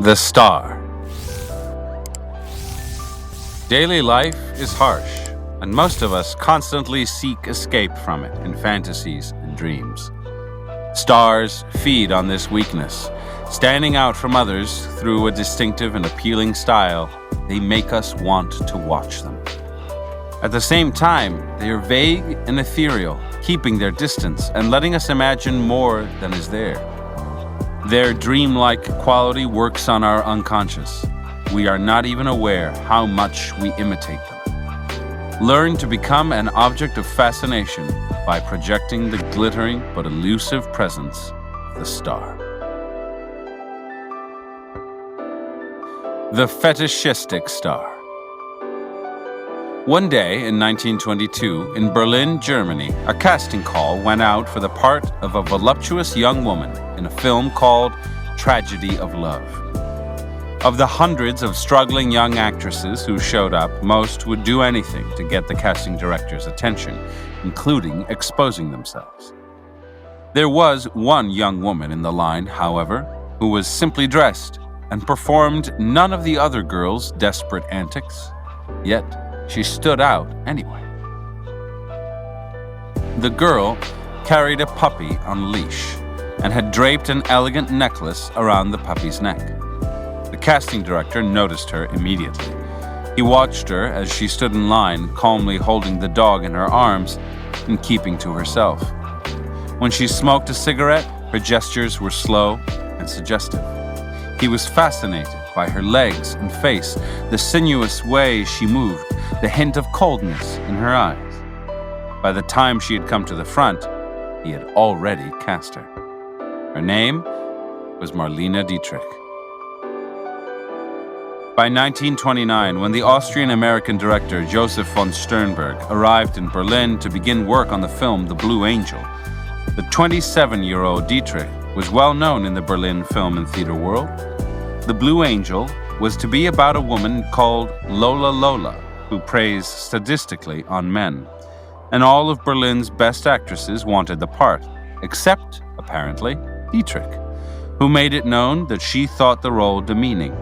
The Star. Daily life is harsh, and most of us constantly seek escape from it in fantasies and dreams. Stars feed on this weakness. Standing out from others through a distinctive and appealing style, they make us want to watch them. At the same time, they are vague and ethereal, keeping their distance and letting us imagine more than is there. Their dreamlike quality works on our unconscious. We are not even aware how much we imitate them. Learn to become an object of fascination by projecting the glittering but elusive presence of the star. The fetishistic star. One day in 1922, in Berlin, Germany, a casting call went out for the part of a voluptuous young woman in a film called Tragedy of Love. Of the hundreds of struggling young actresses who showed up, most would do anything to get the casting director's attention, including exposing themselves. There was one young woman in the line, however, who was simply dressed and performed none of the other girls' desperate antics, yet she stood out anyway. The girl carried a puppy on a leash and had draped an elegant necklace around the puppy's neck. The casting director noticed her immediately. He watched her as she stood in line, calmly holding the dog in her arms and keeping to herself. When she smoked a cigarette, her gestures were slow and suggestive. He was fascinated by her legs and face, the sinuous way she moved, the hint of coldness in her eyes. By the time she had come to the front, he had already cast her. Her name was Marlene Dietrich. By 1929, when the Austrian-American director Joseph von Sternberg arrived in Berlin to begin work on the film The Blue Angel, the 27-year-old Dietrich was well known in the Berlin film and theater world. The Blue Angel was to be about a woman called Lola Lola, who preys sadistically on men. And all of Berlin's best actresses wanted the part, except, apparently, Dietrich, who made it known that she thought the role demeaning.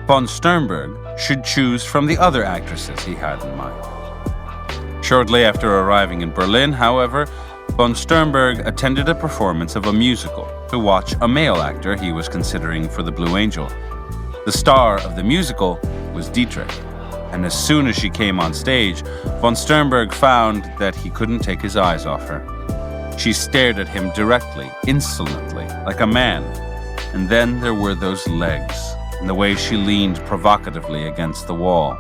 Von Sternberg should choose from the other actresses he had in mind. Shortly after arriving in Berlin, however, von Sternberg attended a performance of a musical to watch a male actor he was considering for the Blue Angel. The star of the musical was Dietrich, and as soon as she came on stage, von Sternberg found that he couldn't take his eyes off her. She stared at him directly, insolently, like a man. And then there were those legs, and the way she leaned provocatively against the wall.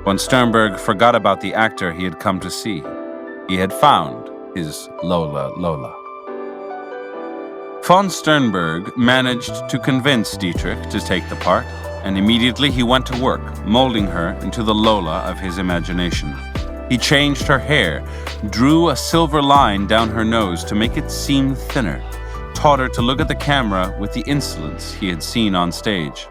Von Sternberg forgot about the actor he had come to see. He had found his Lola Lola. Von Sternberg managed to convince Dietrich to take the part, and immediately he went to work, molding her into the Lola of his imagination. He changed her hair, drew a silver line down her nose to make it seem thinner, taught her to look at the camera with the insolence he had seen on stage.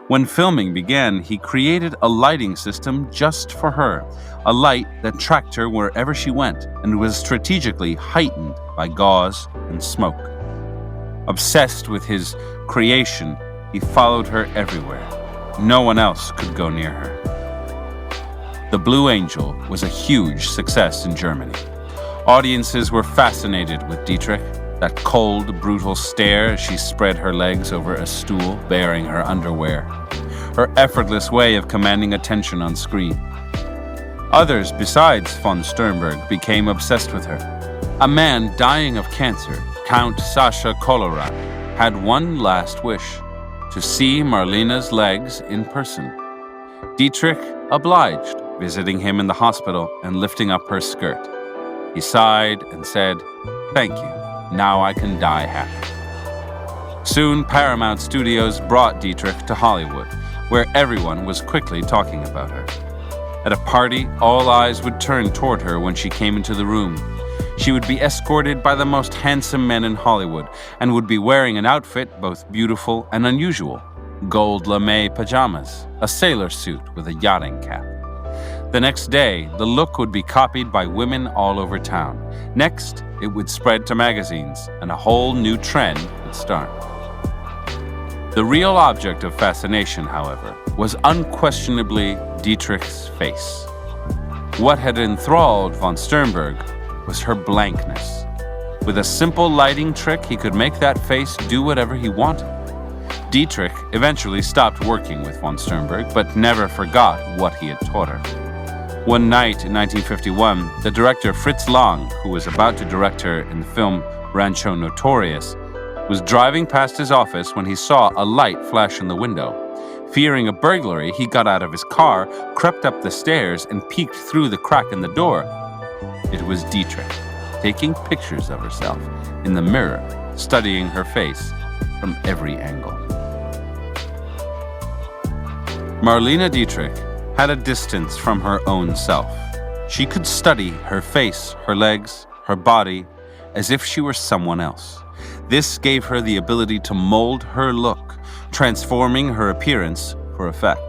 When filming began, he created a lighting system just for her, a light that tracked her wherever she went and was strategically heightened by gauze and smoke. Obsessed with his creation, he followed her everywhere. No one else could go near her. The Blue Angel was a huge success in Germany. Audiences were fascinated with Dietrich, that cold, brutal stare as she spread her legs over a stool bearing her underwear, her effortless way of commanding attention on screen. Others besides von Sternberg became obsessed with her. A man dying of cancer, Count Sasha Kolowrat, had one last wish: to see Marlene's legs in person. Dietrich obliged, visiting him in the hospital and lifting up her skirt. He sighed and said, "Thank you. Now I can die happy." Soon, Paramount Studios brought Dietrich to Hollywood, where everyone was quickly talking about her. At a party, all eyes would turn toward her when she came into the room. She would be escorted by the most handsome men in Hollywood and would be wearing an outfit both beautiful and unusual: gold lame pajamas, a sailor suit with a yachting cap. The next day, the look would be copied by women all over town. Next, it would spread to magazines, and a whole new trend would start. The real object of fascination, however, was unquestionably Dietrich's face. What had enthralled von Sternberg was her blankness. With a simple lighting trick, he could make that face do whatever he wanted. Dietrich eventually stopped working with von Sternberg, but never forgot what he had taught her. One night in 1951, the director Fritz Lang, who was about to direct her in the film Rancho Notorious, was driving past his office when he saw a light flash in the window. Fearing a burglary, he got out of his car, crept up the stairs, and peeked through the crack in the door. It was Dietrich, taking pictures of herself in the mirror, studying her face from every angle. Marlene Dietrich had a distance from her own self. She could study her face, her legs, her body, as if she were someone else. This gave her the ability to mold her look, transforming her appearance for effect.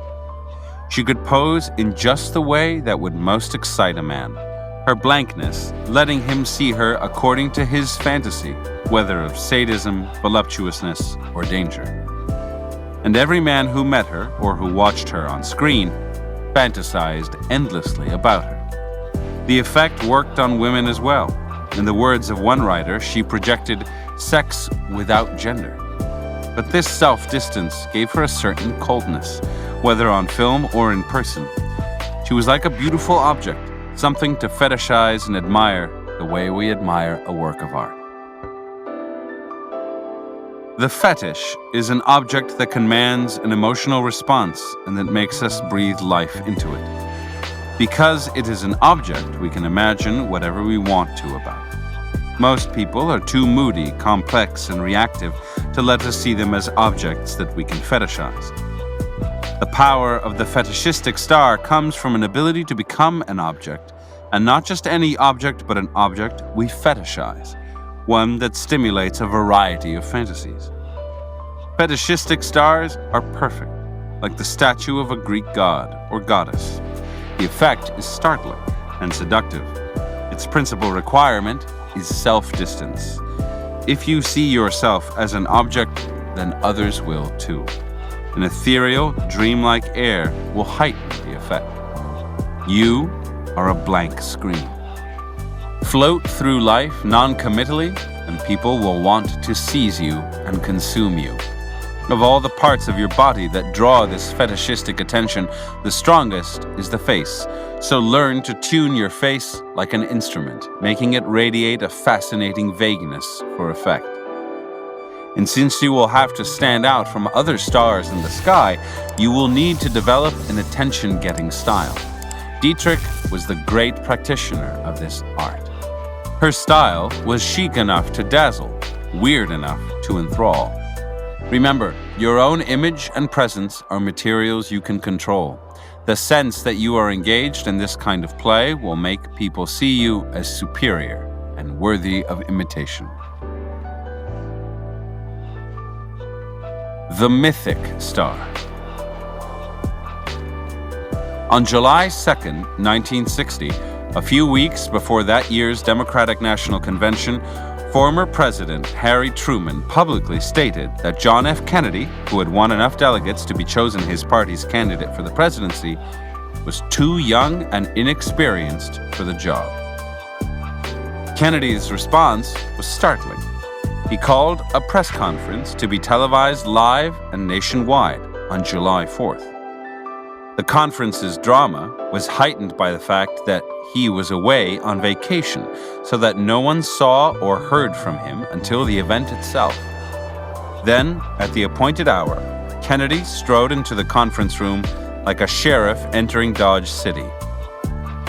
She could pose in just the way that would most excite a man, her blankness letting him see her according to his fantasy, whether of sadism, voluptuousness, or danger. And every man who met her or who watched her on screen fantasized endlessly about her. The effect worked on women as well. In the words of one writer, she projected sex without gender. But this self-distance gave her a certain coldness, whether on film or in person. She was like a beautiful object, something to fetishize and admire the way we admire a work of art. The fetish is an object that commands an emotional response and that makes us breathe life into it. Because it is an object, we can imagine whatever we want to about it. Most people are too moody, complex, and reactive to let us see them as objects that we can fetishize. The power of the fetishistic star comes from an ability to become an object, and not just any object, but an object we fetishize, one that stimulates a variety of fantasies. Fetishistic stars are perfect, like the statue of a Greek god or goddess. The effect is startling and seductive. Its principal requirement is self-distance. If you see yourself as an object, then others will too. An ethereal, dreamlike air will heighten the effect. You are a blank screen. Float through life non-committally, and people will want to seize you and consume you. Of all the parts of your body that draw this fetishistic attention, the strongest is the face. So learn to tune your face like an instrument, making it radiate a fascinating vagueness for effect. And since you will have to stand out from other stars in the sky, you will need to develop an attention-getting style. Dietrich was the great practitioner of this art. Her style was chic enough to dazzle, weird enough to enthrall. Remember, your own image and presence are materials you can control. The sense that you are engaged in this kind of play will make people see you as superior and worthy of imitation. The mythic star. On July 2nd, 1960, a few weeks before that year's Democratic National Convention, former President Harry Truman publicly stated that John F. Kennedy, who had won enough delegates to be chosen his party's candidate for the presidency, was too young and inexperienced for the job. Kennedy's response was startling. He called a press conference to be televised live and nationwide on July 4th. The conference's drama was heightened by the fact that he was away on vacation, so that no one saw or heard from him until the event itself. Then, at the appointed hour, Kennedy strode into the conference room like a sheriff entering Dodge City.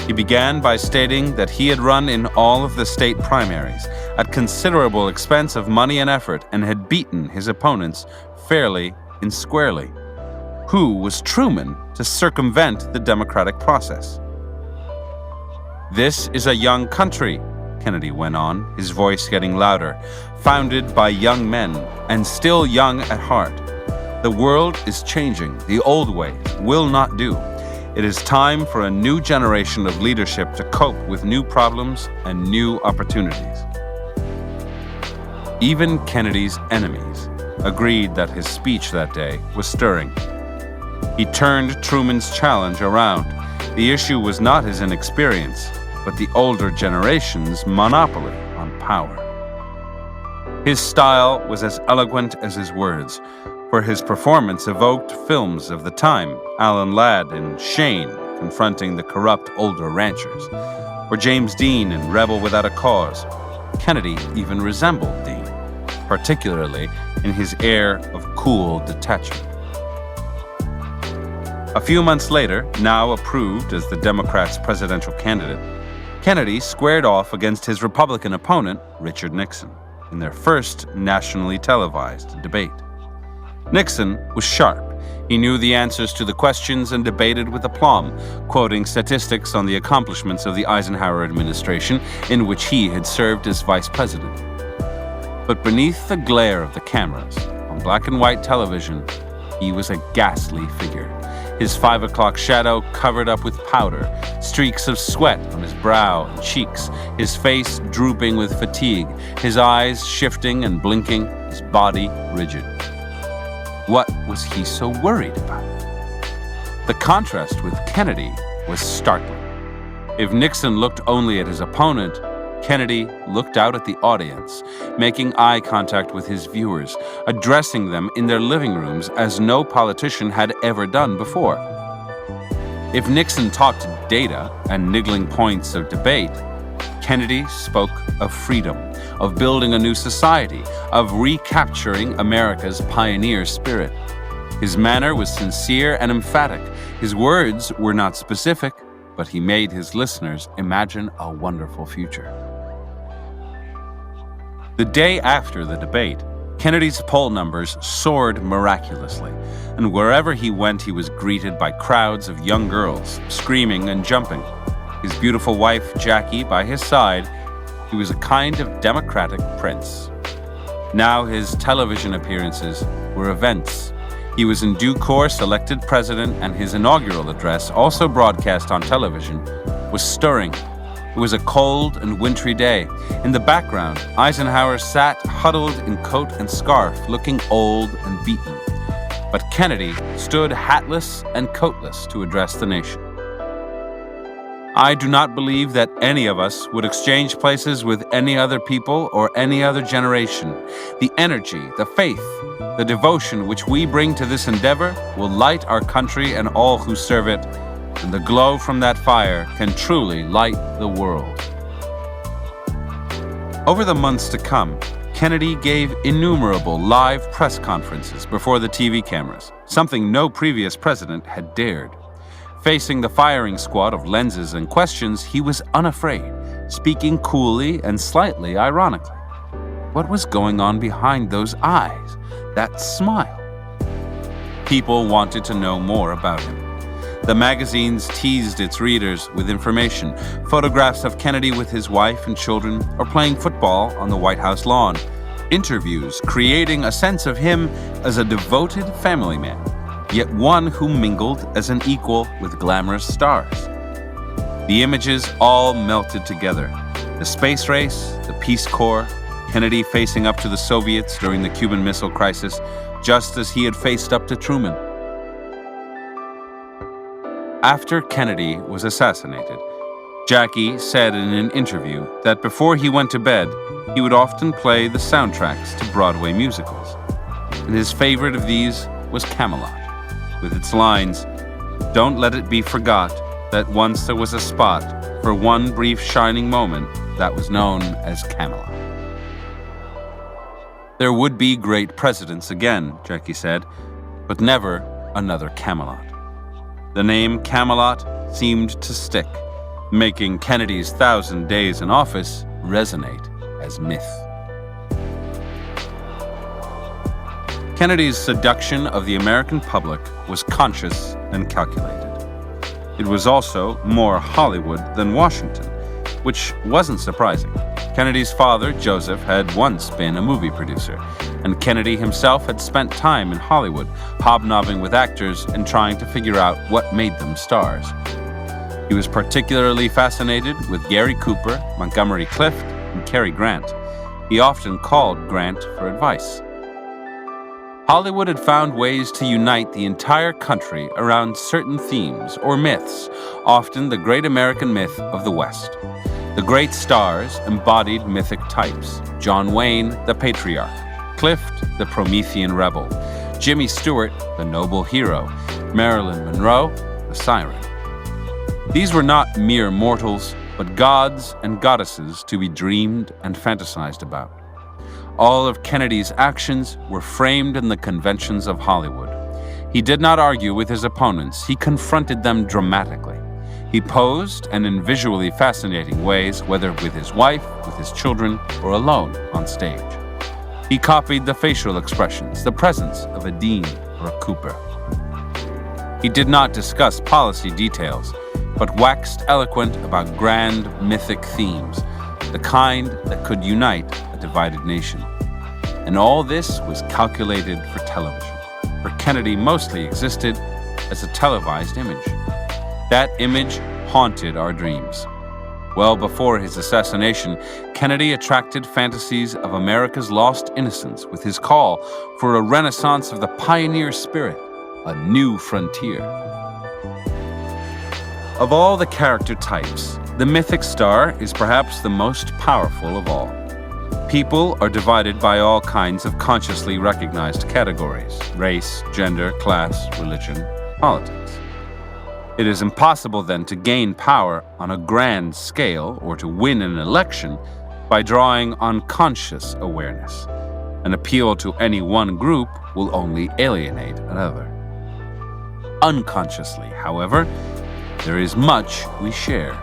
He began by stating that he had run in all of the state primaries at considerable expense of money and effort and had beaten his opponents fairly and squarely. Who was Truman to circumvent the democratic process? This is a young country, Kennedy went on, his voice getting louder, founded by young men and still young at heart. The world is changing. The old ways will not do. It is time for a new generation of leadership to cope with new problems and new opportunities. Even Kennedy's enemies agreed that his speech that day was stirring. He turned Truman's challenge around. The issue was not his inexperience, but the older generation's monopoly on power. His style was as eloquent as his words, for his performance evoked films of the time, Alan Ladd in Shane confronting the corrupt older ranchers, or James Dean in Rebel Without a Cause. Kennedy even resembled Dean, particularly in his air of cool detachment. A few months later, now approved as the Democrats' presidential candidate, Kennedy squared off against his Republican opponent, Richard Nixon, in their first nationally televised debate. Nixon was sharp. He knew the answers to the questions and debated with aplomb, quoting statistics on the accomplishments of the Eisenhower administration, in which he had served as vice president. But beneath the glare of the cameras, on black and white television, he was a ghastly figure. His 5 o'clock shadow covered up with powder, streaks of sweat on his brow and cheeks, his face drooping with fatigue, his eyes shifting and blinking, his body rigid. What was he so worried about? The contrast with Kennedy was startling. If Nixon looked only at his opponent, Kennedy looked out at the audience, making eye contact with his viewers, addressing them in their living rooms as no politician had ever done before. If Nixon talked data and niggling points of debate, Kennedy spoke of freedom, of building a new society, of recapturing America's pioneer spirit. His manner was sincere and emphatic. His words were not specific, but he made his listeners imagine a wonderful future. The day after the debate, Kennedy's poll numbers soared miraculously, and wherever he went, he was greeted by crowds of young girls, screaming and jumping. His beautiful wife, Jackie, by his side, he was a kind of democratic prince. Now his television appearances were events. He was in due course elected president, and his inaugural address, also broadcast on television, was stirring. It was a cold and wintry day. In the background, Eisenhower sat huddled in coat and scarf, looking old and beaten. But Kennedy stood hatless and coatless to address the nation. I do not believe that any of us would exchange places with any other people or any other generation. The energy, the faith, the devotion which we bring to this endeavor will light our country and all who serve it, and the glow from that fire can truly light the world. Over the months to come, Kennedy gave innumerable live press conferences before the TV cameras, something no previous president had dared. Facing the firing squad of lenses and questions, he was unafraid, speaking coolly and slightly ironically. What was going on behind those eyes, that smile? People wanted to know more about him. The magazines teased its readers with information, photographs of Kennedy with his wife and children, or playing football on the White House lawn, interviews creating a sense of him as a devoted family man, yet one who mingled as an equal with glamorous stars. The images all melted together. The space race, the Peace Corps, Kennedy facing up to the Soviets during the Cuban Missile Crisis, just as he had faced up to Truman. After Kennedy was assassinated, Jackie said in an interview that before he went to bed, he would often play the soundtracks to Broadway musicals. And his favorite of these was Camelot, with its lines, "Don't let it be forgot that once there was a spot for one brief shining moment that was known as Camelot." There would be great presidents again, Jackie said, but never another Camelot. The name Camelot seemed to stick, making Kennedy's 1,000 days in office resonate as myth. Kennedy's seduction of the American public was conscious and calculated. It was also more Hollywood than Washington, which wasn't surprising. Kennedy's father, Joseph, had once been a movie producer, and Kennedy himself had spent time in Hollywood, hobnobbing with actors and trying to figure out what made them stars. He was particularly fascinated with Gary Cooper, Montgomery Clift, and Cary Grant. He often called Grant for advice. Hollywood had found ways to unite the entire country around certain themes or myths, often the great American myth of the West. The great stars embodied mythic types: John Wayne, the patriarch; Clift, the Promethean rebel; Jimmy Stewart, the noble hero; Marilyn Monroe, the siren. These were not mere mortals, but gods and goddesses to be dreamed and fantasized about. All of Kennedy's actions were framed in the conventions of Hollywood. He did not argue with his opponents, he confronted them dramatically. He posed, and in visually fascinating ways, whether with his wife, with his children, or alone on stage. He copied the facial expressions, the presence of a Dean or a Cooper. He did not discuss policy details, but waxed eloquent about grand mythic themes, the kind that could unite a divided nation. And all this was calculated for television, for Kennedy mostly existed as a televised image. That image haunted our dreams. Well before his assassination, Kennedy attracted fantasies of America's lost innocence with his call for a renaissance of the pioneer spirit, a new frontier. Of all the character types, the mythic star is perhaps the most powerful of all. People are divided by all kinds of consciously recognized categories: race, gender, class, religion, politics. It is impossible then to gain power on a grand scale or to win an election by drawing on conscious awareness. An appeal to any one group will only alienate another. Unconsciously, however, there is much we share.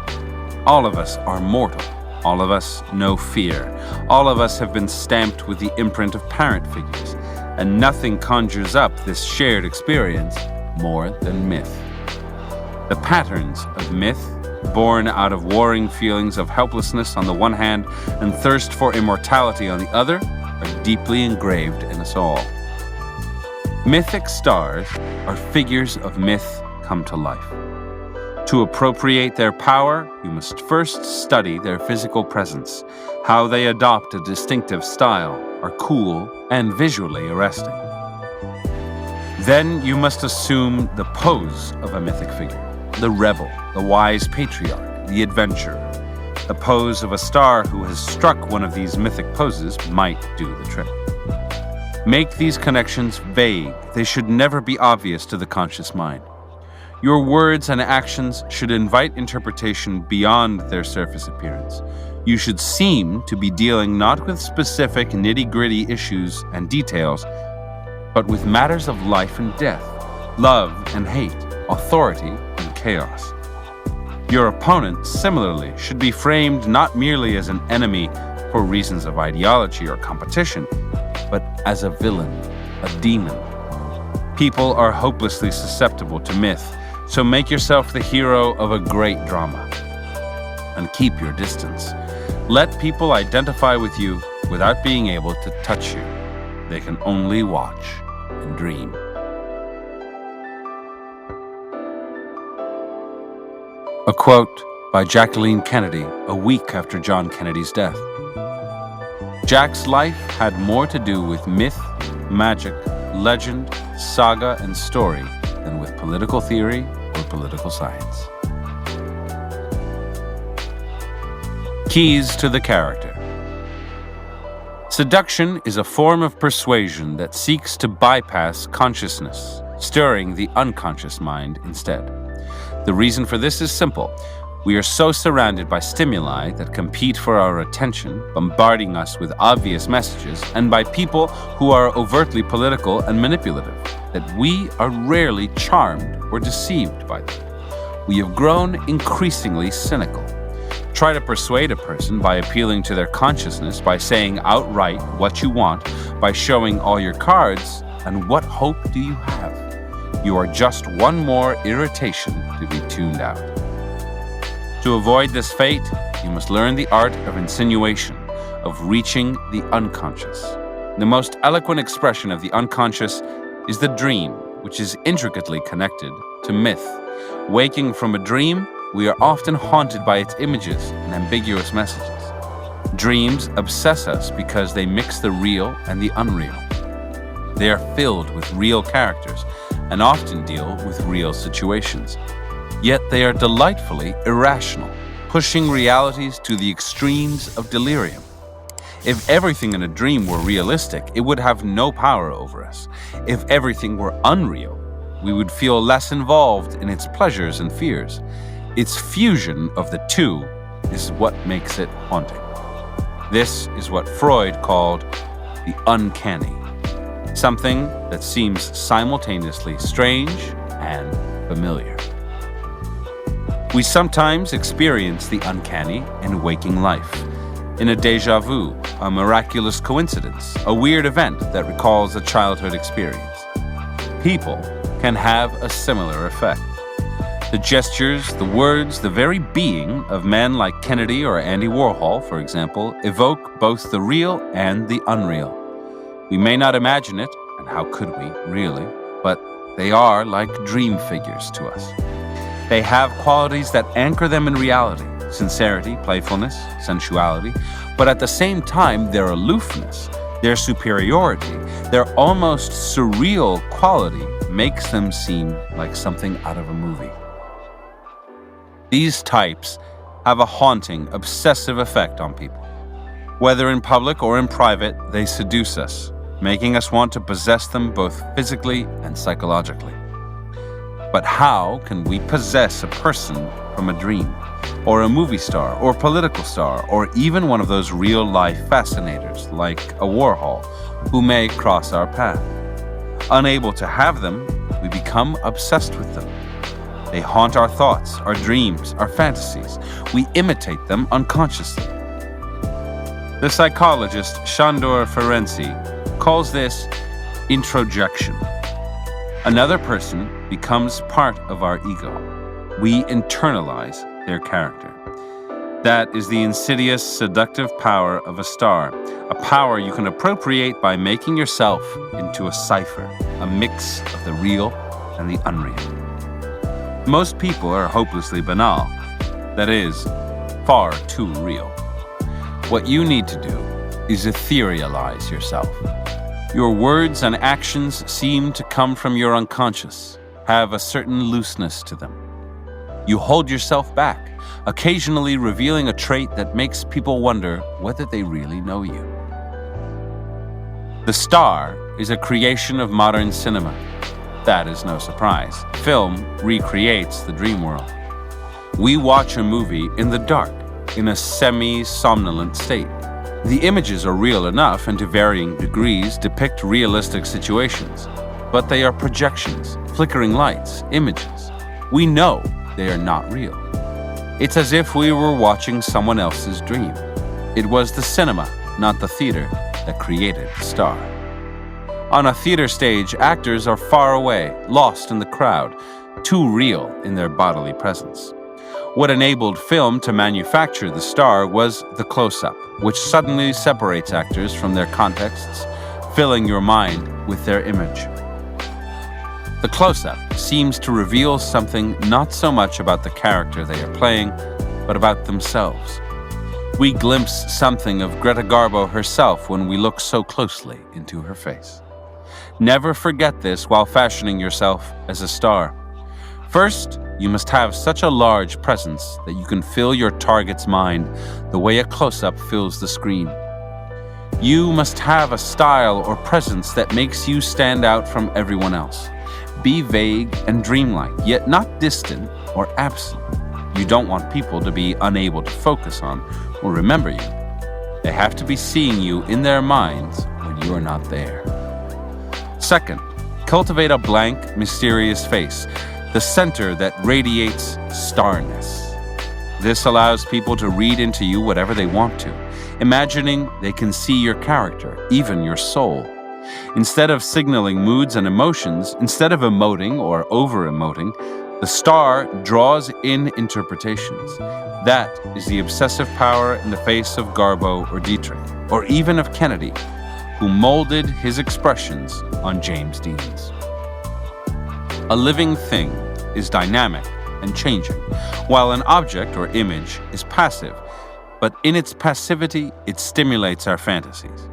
All of us are mortal. All of us know fear. All of us have been stamped with the imprint of parent figures, and nothing conjures up this shared experience more than myth. The patterns of myth, born out of warring feelings of helplessness on the one hand and thirst for immortality on the other, are deeply engraved in us all. Mythic stars are figures of myth come to life. To appropriate their power, you must first study their physical presence, how they adopt a distinctive style, are cool and visually arresting. Then you must assume the pose of a mythic figure: the rebel, the wise patriarch, the adventurer. The pose of a star who has struck one of these mythic poses might do the trick. Make these connections vague. They should never be obvious to the conscious mind. Your words and actions should invite interpretation beyond their surface appearance. You should seem to be dealing not with specific nitty-gritty issues and details, but with matters of life and death, love and hate, authority and chaos. Your opponent, similarly, should be framed not merely as an enemy for reasons of ideology or competition, but as a villain, a demon. People are hopelessly susceptible to myth, so make yourself the hero of a great drama. And keep your distance. Let people identify with you without being able to touch you. They can only watch and dream. A quote by Jacqueline Kennedy a week after John Kennedy's death. Jack's life had more to do with myth, magic, legend, saga, and story than with political theory or political science. Keys to the character. Seduction is a form of persuasion that seeks to bypass consciousness, stirring the unconscious mind instead. The reason for this is simple. We are so surrounded by stimuli that compete for our attention, bombarding us with obvious messages, and by people who are overtly political and manipulative, that we are rarely charmed or deceived by them. We have grown increasingly cynical. Try to persuade a person by appealing to their consciousness, by saying outright what you want, by showing all your cards, and what hope do you have? You are just one more irritation to be tuned out. To avoid this fate, you must learn the art of insinuation, of reaching the unconscious. The most eloquent expression of the unconscious is the dream, which is intricately connected to myth. Waking from a dream, we are often haunted by its images and ambiguous messages. Dreams obsess us because they mix the real and the unreal. They are filled with real characters and often deal with real situations. Yet they are delightfully irrational, pushing realities to the extremes of delirium. If everything in a dream were realistic, it would have no power over us. If everything were unreal, we would feel less involved in its pleasures and fears. Its fusion of the two is what makes it haunting. This is what Freud called the uncanny, something that seems simultaneously strange and familiar. We sometimes experience the uncanny in waking life, in a déjà vu, a miraculous coincidence, a weird event that recalls a childhood experience. People can have a similar effect. The gestures, the words, the very being of men like Kennedy or Andy Warhol, for example, evoke both the real and the unreal. We may not imagine it, and how could we, really, but they are like dream figures to us. They have qualities that anchor them in reality: sincerity, playfulness, sensuality, but at the same time, their aloofness, their superiority, their almost surreal quality makes them seem like something out of a movie. These types have a haunting, obsessive effect on people. Whether in public or in private, they seduce us, making us want to possess them both physically and psychologically. But how can we possess a person from a dream, or a movie star, or political star, or even one of those real-life fascinators like a Warhol, who may cross our path? Unable to have them, we become obsessed with them. They haunt our thoughts, our dreams, our fantasies. We imitate them unconsciously. The psychologist Sándor Ferenczi calls this introjection. Another person becomes part of our ego. We internalize their character. That is the insidious, seductive power of a star, a power you can appropriate by making yourself into a cipher, a mix of the real and the unreal. Most people are hopelessly banal, that is, far too real. What you need to do is etherealize yourself. Your words and actions seem to come from your unconscious, have a certain looseness to them. You hold yourself back, occasionally revealing a trait that makes people wonder whether they really know you. The star is a creation of modern cinema. That is no surprise. Film recreates the dream world. We watch a movie in the dark, in a semi-somnolent state. The images are real enough and to varying degrees depict realistic situations, but they are projections, flickering lights, images. We know they are not real. It's as if we were watching someone else's dream. It was the cinema, not the theater, that created the star. On a theater stage, actors are far away, lost in the crowd, too real in their bodily presence. What enabled film to manufacture the star was the closeup, which suddenly separates actors from their contexts, filling your mind with their image. The closeup seems to reveal something not so much about the character they are playing, but about themselves. We glimpse something of Greta Garbo herself when we look so closely into her face. Never forget this while fashioning yourself as a star. First, you must have such a large presence that you can fill your target's mind the way a close-up fills the screen. You must have a style or presence that makes you stand out from everyone else. Be vague and dreamlike, yet not distant or absent. You don't want people to be unable to focus on or remember you. They have to be seeing you in their minds when you are not there. Second, cultivate a blank, mysterious face, the center that radiates starness. This allows people to read into you whatever they want to, imagining they can see your character, even your soul. Instead of signaling moods and emotions, instead of emoting or over-emoting, the star draws in interpretations. That is the obsessive power in the face of Garbo or Dietrich, or even of Kennedy, who molded his expressions on James Dean's. A living thing is dynamic and changing, while an object or image is passive, but in its passivity, it stimulates our fantasies.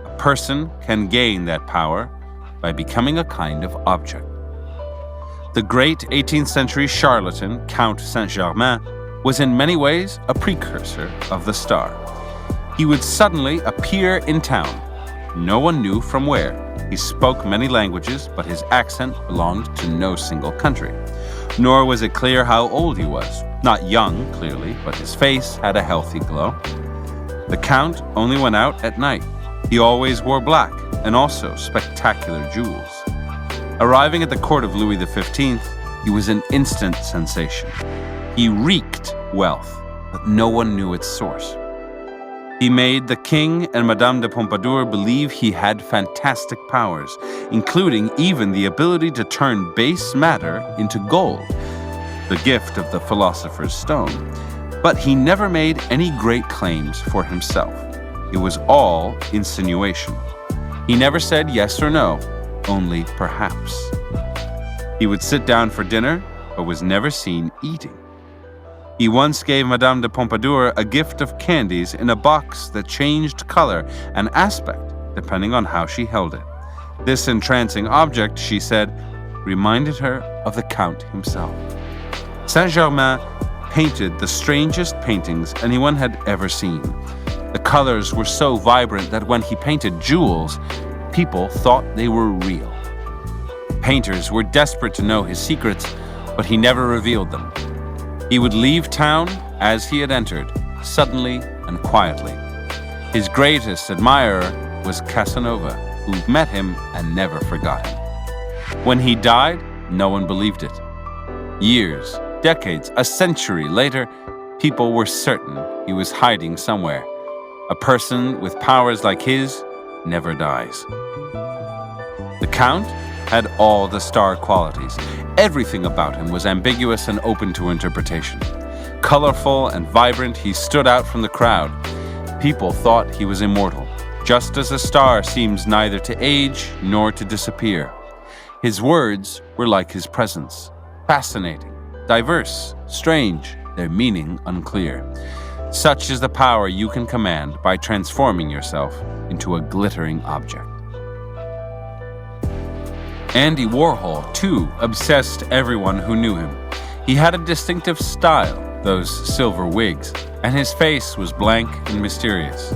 A person can gain that power by becoming a kind of object. The great 18th century charlatan Count Saint-Germain was in many ways a precursor of the star. He would suddenly appear in town. No one knew from where. He spoke many languages, but his accent belonged to no single country. Nor was it clear how old he was. Not young, clearly, but his face had a healthy glow. The Count only went out at night. He always wore black, and also spectacular jewels. Arriving at the court of Louis XV, he was an instant sensation. He reeked wealth, but no one knew its source. He made the king and Madame de Pompadour believe he had fantastic powers, including even the ability to turn base matter into gold, the gift of the philosopher's stone. But he never made any great claims for himself. It was all insinuation. He never said yes or no, only perhaps. He would sit down for dinner, but was never seen eating. He once gave Madame de Pompadour a gift of candies in a box that changed color and aspect depending on how she held it. This entrancing object, she said, reminded her of the Count himself. Saint-Germain painted the strangest paintings anyone had ever seen. The colors were so vibrant that when he painted jewels, people thought they were real. Painters were desperate to know his secrets, but he never revealed them. He would leave town as he had entered, suddenly and quietly. His greatest admirer was Casanova, who met him and never forgot him. When he died, no one believed it. Years, decades, a century later, people were certain he was hiding somewhere. A person with powers like his never dies. The Count had all the star qualities. Everything about him was ambiguous and open to interpretation. Colorful and vibrant, he stood out from the crowd. People thought he was immortal, just as a star seems neither to age nor to disappear. His words were like his presence, fascinating, diverse, strange, their meaning unclear. Such is the power you can command by transforming yourself into a glittering object. Andy Warhol, too, obsessed everyone who knew him. He had a distinctive style, those silver wigs, and his face was blank and mysterious.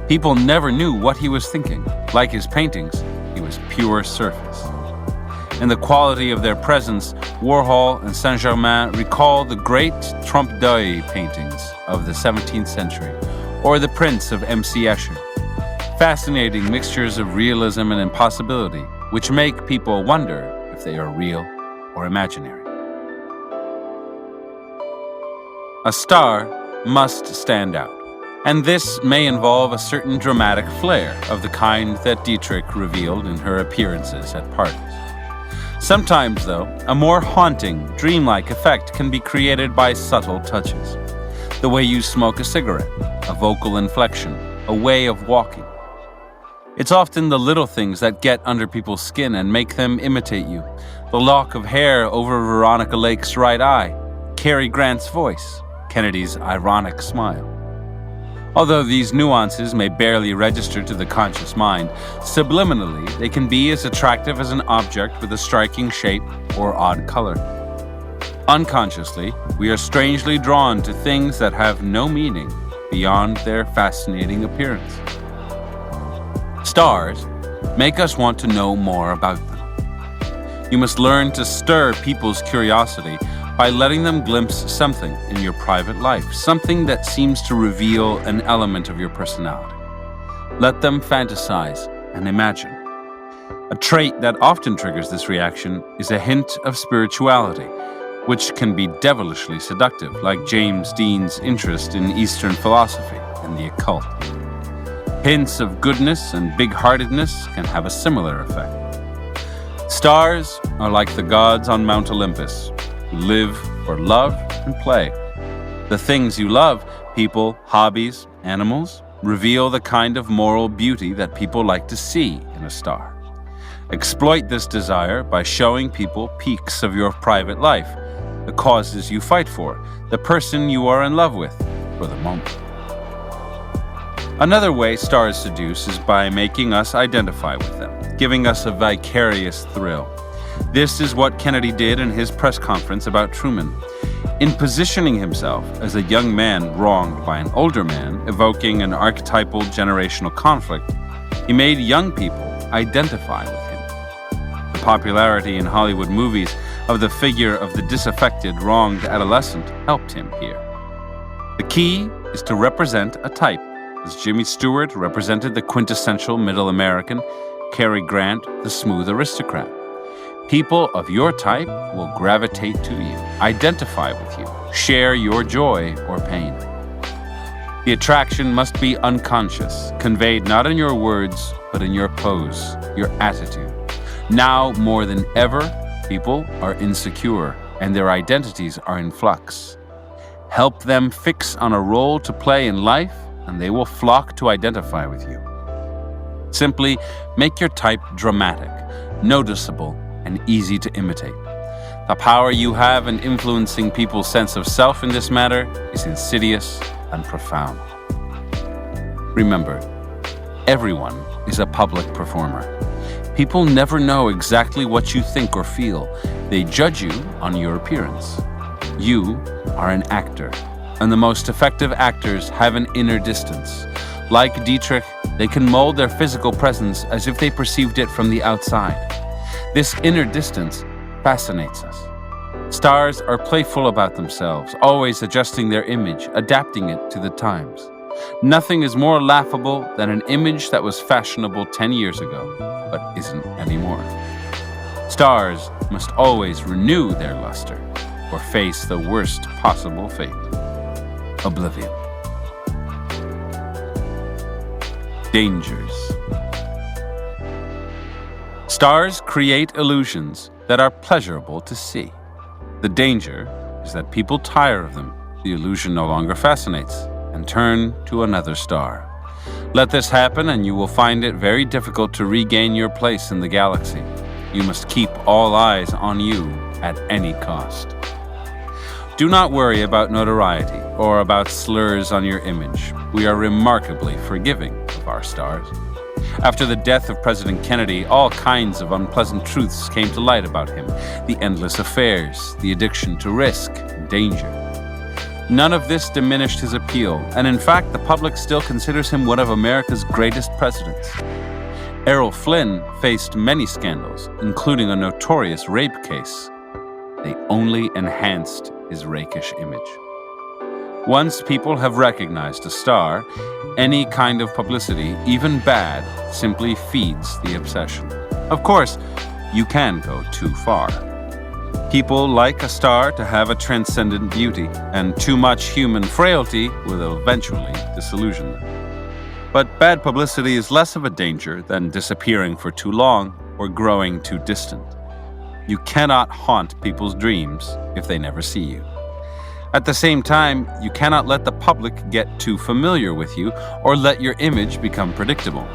People never knew what he was thinking. Like his paintings, he was pure surface. In the quality of their presence, Warhol and Saint-Germain recall the great trompe l'oeil paintings of the 17th century, or the prints of M.C. Escher. Fascinating mixtures of realism and impossibility, which make people wonder if they are real or imaginary. A star must stand out, and this may involve a certain dramatic flair of the kind that Dietrich revealed in her appearances at parties. Sometimes, though, a more haunting, dreamlike effect can be created by subtle touches. The way you smoke a cigarette, a vocal inflection, a way of walking. It's often the little things that get under people's skin and make them imitate you. The lock of hair over Veronica Lake's right eye, Cary Grant's voice, Kennedy's ironic smile. Although these nuances may barely register to the conscious mind, subliminally they can be as attractive as an object with a striking shape or odd color. Unconsciously, we are strangely drawn to things that have no meaning beyond their fascinating appearance. Stars make us want to know more about them. You must learn to stir people's curiosity by letting them glimpse something in your private life, something that seems to reveal an element of your personality. Let them fantasize and imagine. A trait that often triggers this reaction is a hint of spirituality, which can be devilishly seductive, like James Dean's interest in Eastern philosophy and the occult. Hints of goodness and big-heartedness can have a similar effect. Stars are like the gods on Mount Olympus, who live for love and play. The things you love, people, hobbies, animals, reveal the kind of moral beauty that people like to see in a star. Exploit this desire by showing people peaks of your private life, the causes you fight for, the person you are in love with for the moment. Another way stars seduce is by making us identify with them, giving us a vicarious thrill. This is what Kennedy did in his press conference about Truman. In positioning himself as a young man wronged by an older man, evoking an archetypal generational conflict, he made young people identify with him. The popularity in Hollywood movies of the figure of the disaffected, wronged adolescent helped him here. The key is to represent a type, as Jimmy Stewart represented the quintessential Middle American, Cary Grant the smooth aristocrat. People of your type will gravitate to you, identify with you, share your joy or pain. The attraction must be unconscious, conveyed not in your words, but in your pose, your attitude. Now, more than ever, people are insecure and their identities are in flux. Help them fix on a role to play in life, and they will flock to identify with you. Simply make your type dramatic, noticeable, and easy to imitate. The power you have in influencing people's sense of self in this matter is insidious and profound. Remember, everyone is a public performer. People never know exactly what you think or feel. They judge you on your appearance. You are an actor, and the most effective actors have an inner distance. Like Dietrich, they can mold their physical presence as if they perceived it from the outside. This inner distance fascinates us. Stars are playful about themselves, always adjusting their image, adapting it to the times. Nothing is more laughable than an image that was fashionable 10 years ago, but isn't anymore. Stars must always renew their luster or face the worst possible fate: oblivion. Dangers. Stars create illusions that are pleasurable to see. The danger is that people tire of them, the illusion no longer fascinates, and turn to another star. Let this happen and you will find it very difficult to regain your place in the galaxy. You must keep all eyes on you at any cost. Do not worry about notoriety or about slurs on your image. We are remarkably forgiving of our stars. After the death of President Kennedy, all kinds of unpleasant truths came to light about him: the endless affairs, the addiction to risk, and danger. None of this diminished his appeal, and in fact, the public still considers him one of America's greatest presidents. Errol Flynn faced many scandals, including a notorious rape case. They only enhanced his rakish image. Once people have recognized a star, any kind of publicity, even bad, simply feeds the obsession. Of course, you can go too far. People like a star to have a transcendent beauty, and too much human frailty will eventually disillusion them. But bad publicity is less of a danger than disappearing for too long or growing too distant. You cannot haunt people's dreams if they never see you. At the same time, you cannot let the public get too familiar with you or let your image become predictable.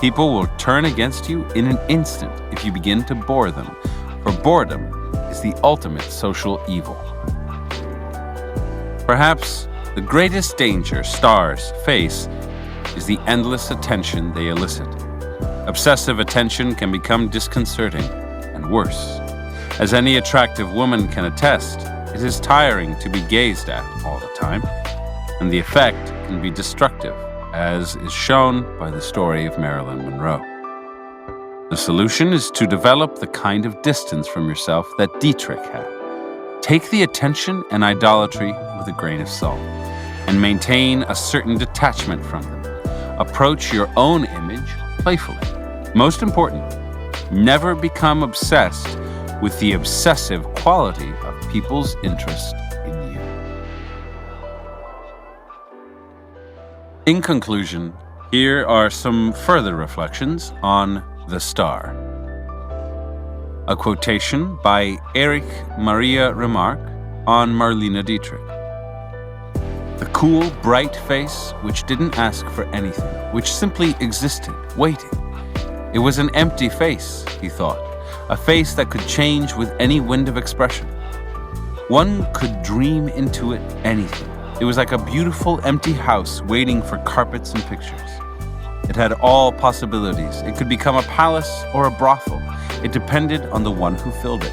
People will turn against you in an instant if you begin to bore them, for boredom is the ultimate social evil. Perhaps the greatest danger stars face is the endless attention they elicit. Obsessive attention can become disconcerting and worse. As any attractive woman can attest, it is tiring to be gazed at all the time, and the effect can be destructive, as is shown by the story of Marilyn Monroe. The solution is to develop the kind of distance from yourself that Dietrich had. Take the attention and idolatry with a grain of salt, and maintain a certain detachment from them. Approach your own image playfully. Most important, never become obsessed with the obsessive quality of people's interest in you. In conclusion, here are some further reflections on the star. A quotation by Erich Maria Remarque on Marlene Dietrich. The cool, bright face which didn't ask for anything, which simply existed, waiting. It was an empty face, he thought, a face that could change with any wind of expression. One could dream into it anything, It was like a beautiful empty house waiting for carpets and pictures. It had all possibilities. It could become a palace or a brothel. It depended on the one who filled it.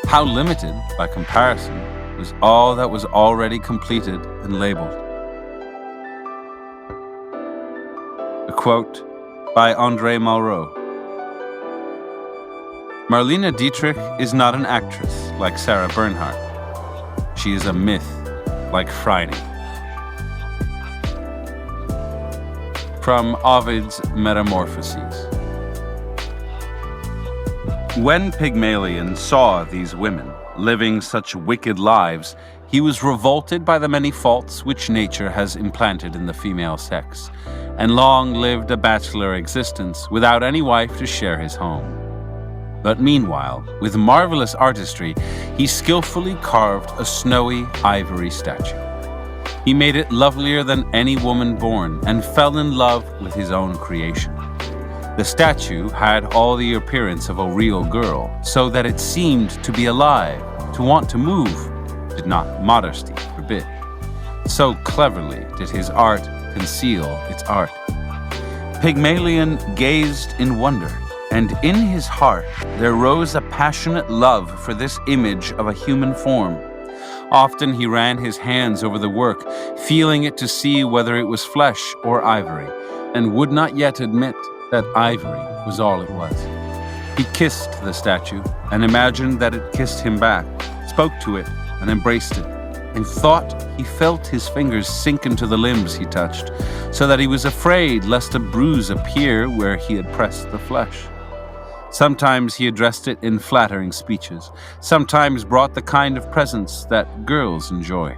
How limited, by comparison, was all that was already completed and labeled. A quote by André Malraux. Marlene Dietrich is not an actress like Sarah Bernhardt. She is a myth like Friday. From Ovid's Metamorphoses. When Pygmalion saw these women living such wicked lives, he was revolted by the many faults which nature has implanted in the female sex, and long lived a bachelor existence without any wife to share his home. But meanwhile, with marvelous artistry, he skillfully carved a snowy ivory statue. He made it lovelier than any woman born, and fell in love with his own creation. The statue had all the appearance of a real girl, so that it seemed to be alive, to want to move, did not modesty forbid. So cleverly did his art conceal its art. Pygmalion gazed in wonder, and in his heart there rose a passionate love for this image of a human form. Often he ran his hands over the work, feeling it to see whether it was flesh or ivory, and would not yet admit that ivory was all it was. He kissed the statue and imagined that it kissed him back, spoke to it and embraced it, and thought he felt his fingers sink into the limbs he touched, so that he was afraid lest a bruise appear where he had pressed the flesh. Sometimes he addressed it in flattering speeches, sometimes brought the kind of presents that girls enjoy.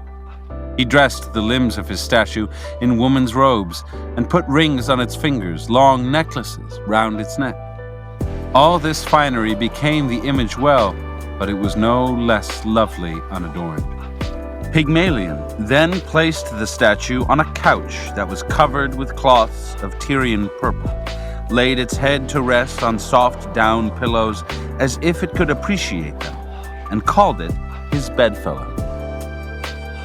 He dressed the limbs of his statue in woman's robes and put rings on its fingers, long necklaces round its neck. All this finery became the image well, but it was no less lovely unadorned. Pygmalion then placed the statue on a couch that was covered with cloths of Tyrian purple, laid its head to rest on soft down pillows as if it could appreciate them, and called it his bedfellow.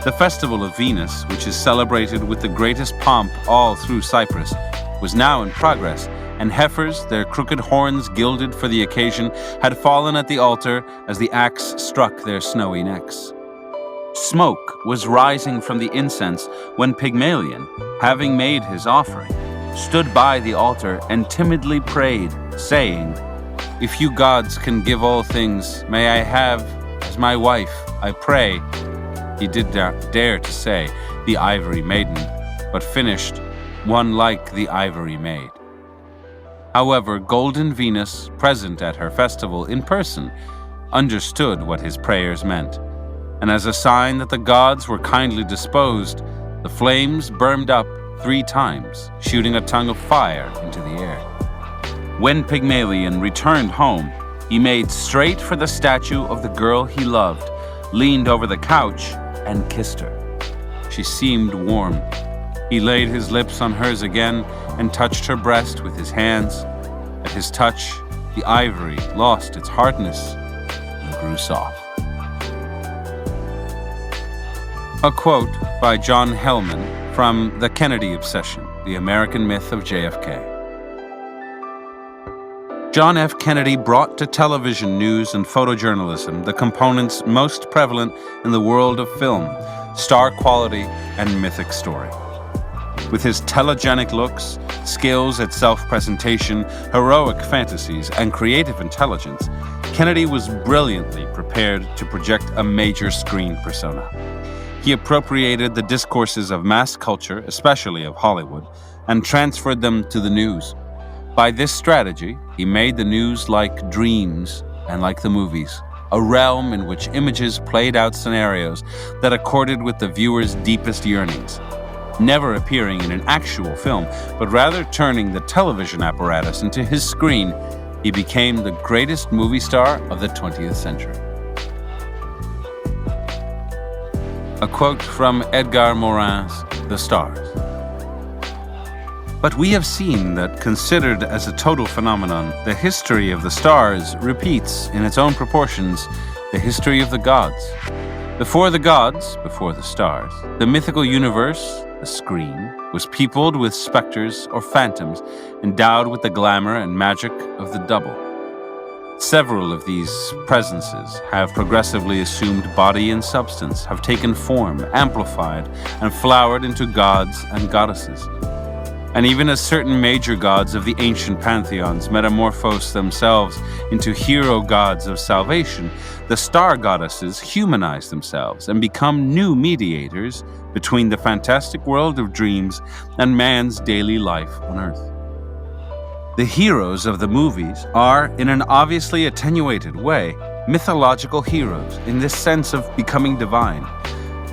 The festival of Venus, which is celebrated with the greatest pomp all through Cyprus, was now in progress, and heifers, their crooked horns gilded for the occasion, had fallen at the altar as the axe struck their snowy necks. Smoke was rising from the incense when Pygmalion, having made his offering, stood by the altar and timidly prayed, saying, "If you gods can give all things, may I have, as my wife, I pray." He did not dare to say, "the ivory maiden," but finished, "one like the ivory maid." However, golden Venus, present at her festival in person, understood what his prayers meant, and as a sign that the gods were kindly disposed, the flames burned up 3 times, shooting a tongue of fire into the air. When Pygmalion returned home, he made straight for the statue of the girl he loved, leaned over the couch, and kissed her. She seemed warm. He laid his lips on hers again and touched her breast with his hands. At his touch, the ivory lost its hardness and grew soft. A quote by John Hellman from The Kennedy Obsession, The American Myth of JFK. John F. Kennedy brought to television news and photojournalism the components most prevalent in the world of film: star quality and mythic story. With his telegenic looks, skills at self-presentation, heroic fantasies, and creative intelligence, Kennedy was brilliantly prepared to project a major screen persona. He appropriated the discourses of mass culture, especially of Hollywood, and transferred them to the news. By this strategy, he made the news like dreams and like the movies, a realm in which images played out scenarios that accorded with the viewer's deepest yearnings, never appearing in an actual film, but rather turning the television apparatus into his screen. He became the greatest movie star of the 20th century. A quote from Edgar Morin's The Stars. But we have seen that, considered as a total phenomenon, the history of the stars repeats, in its own proportions, the history of the gods. Before the gods, before the stars, the mythical universe, the screen, was peopled with specters or phantoms endowed with the glamour and magic of the double. Several of these presences have progressively assumed body and substance, have taken form, amplified, and flowered into gods and goddesses. And even as certain major gods of the ancient pantheons metamorphose themselves into hero gods of salvation, the star goddesses humanize themselves and become new mediators between the fantastic world of dreams and man's daily life on Earth. The heroes of the movies are, in an obviously attenuated way, mythological heroes in this sense of becoming divine.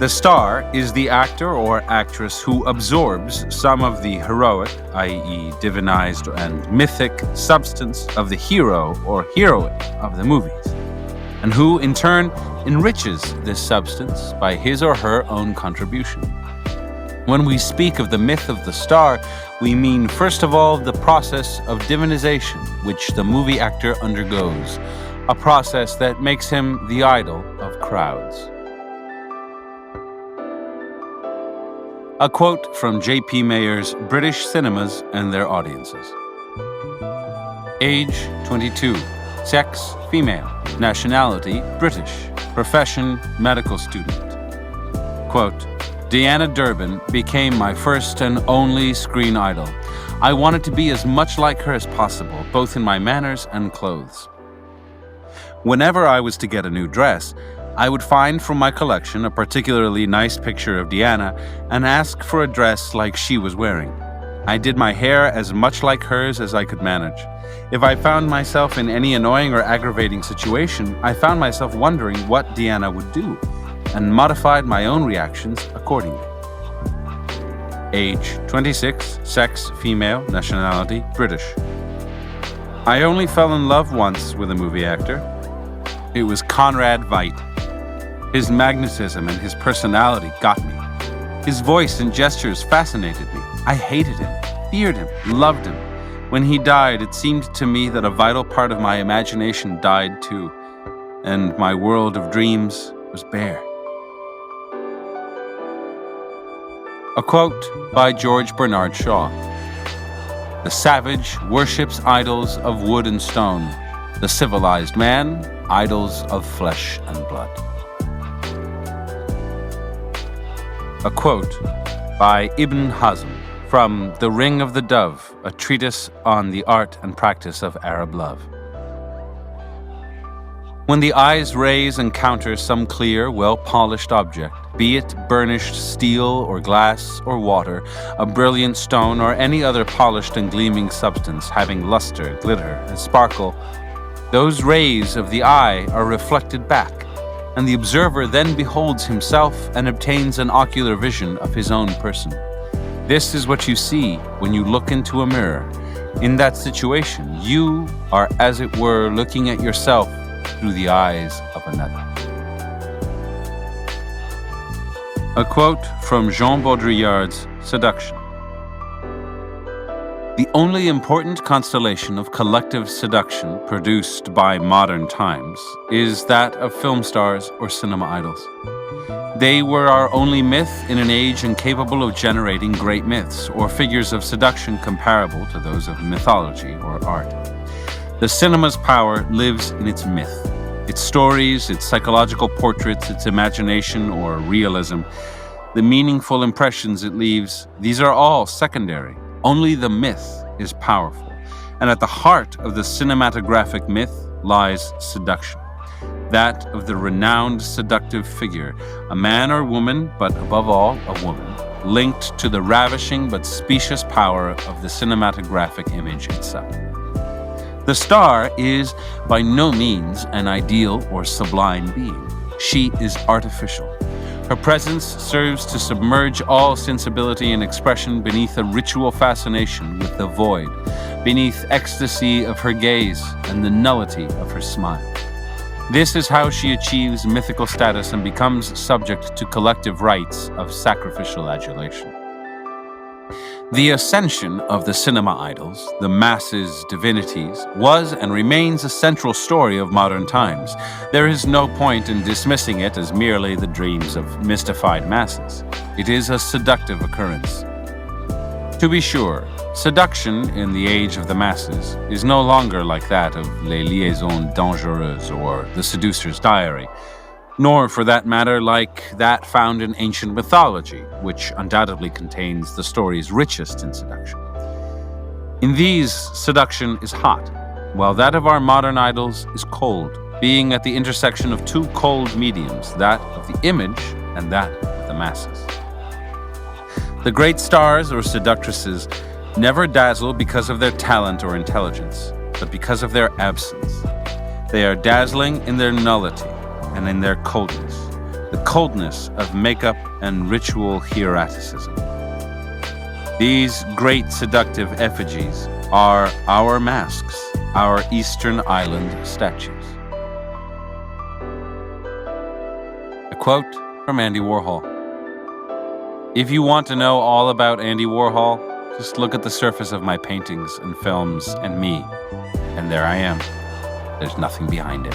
The star is the actor or actress who absorbs some of the heroic, i.e. divinized and mythic, substance of the hero or heroine of the movies, and who, in turn, enriches this substance by his or her own contribution. When we speak of the myth of the star, we mean, first of all, the process of divinization which the movie actor undergoes, a process that makes him the idol of crowds. A quote from J.P. Mayer's British Cinemas and Their Audiences. Age 22. Sex, female. Nationality, British. Profession, medical student. Quote, Deanna Durbin became my first and only screen idol. I wanted to be as much like her as possible, both in my manners and clothes. Whenever I was to get a new dress, I would find from my collection a particularly nice picture of Deanna and ask for a dress like she was wearing. I did my hair as much like hers as I could manage. If I found myself in any annoying or aggravating situation, I found myself wondering what Deanna would do, and modified my own reactions accordingly. Age 26, sex female, nationality British. I only fell in love once with a movie actor. It was Conrad Veidt. His magnetism and his personality got me. His voice and gestures fascinated me. I hated him, feared him, loved him. When he died, it seemed to me that a vital part of my imagination died too, and my world of dreams was bare. A quote by George Bernard Shaw. The savage worships idols of wood and stone. The civilized man, idols of flesh and blood. A quote by Ibn Hazm from The Ring of the Dove, a treatise on the art and practice of Arab love. When the eye's rays encounter some clear, well-polished object, be it burnished steel or glass or water, a brilliant stone or any other polished and gleaming substance having luster, glitter, and sparkle, those rays of the eye are reflected back, and the observer then beholds himself and obtains an ocular vision of his own person. This is what you see when you look into a mirror. In that situation, you are, as it were, looking at yourself through the eyes of another. A quote from Jean Baudrillard's Seduction. The only important constellation of collective seduction produced by modern times is that of film stars or cinema idols. They were our only myth in an age incapable of generating great myths or figures of seduction comparable to those of mythology or art. The cinema's power lives in its myth, its stories, its psychological portraits, its imagination or realism, the meaningful impressions it leaves. These are all secondary. Only the myth is powerful. And at the heart of the cinematographic myth lies seduction, that of the renowned seductive figure, a man or woman, but above all, a woman, linked to the ravishing but specious power of the cinematographic image itself. The star is by no means an ideal or sublime being. She is artificial. Her presence serves to submerge all sensibility and expression beneath a ritual fascination with the void, beneath ecstasy of her gaze and the nullity of her smile. This is how she achieves mythical status and becomes subject to collective rites of sacrificial adulation. The ascension of the cinema idols, the masses' divinities, was and remains a central story of modern times. There is no point in dismissing it as merely the dreams of mystified masses. It is a seductive occurrence. To be sure, seduction in the age of the masses is no longer like that of Les Liaisons Dangereuses or The Seducer's Diary, nor, for that matter, like that found in ancient mythology, which undoubtedly contains the stories richest in seduction. In these, seduction is hot, while that of our modern idols is cold, being at the intersection of two cold mediums, that of the image and that of the masses. The great stars or seductresses never dazzle because of their talent or intelligence, but because of their absence. They are dazzling in their nullity and in their coldness, the coldness of makeup and ritual hieraticism. These great seductive effigies are our masks, our Eastern Island statues. A quote from Andy Warhol. If you want to know all about Andy Warhol, just look at the surface of my paintings and films and me, and there I am. There's nothing behind it.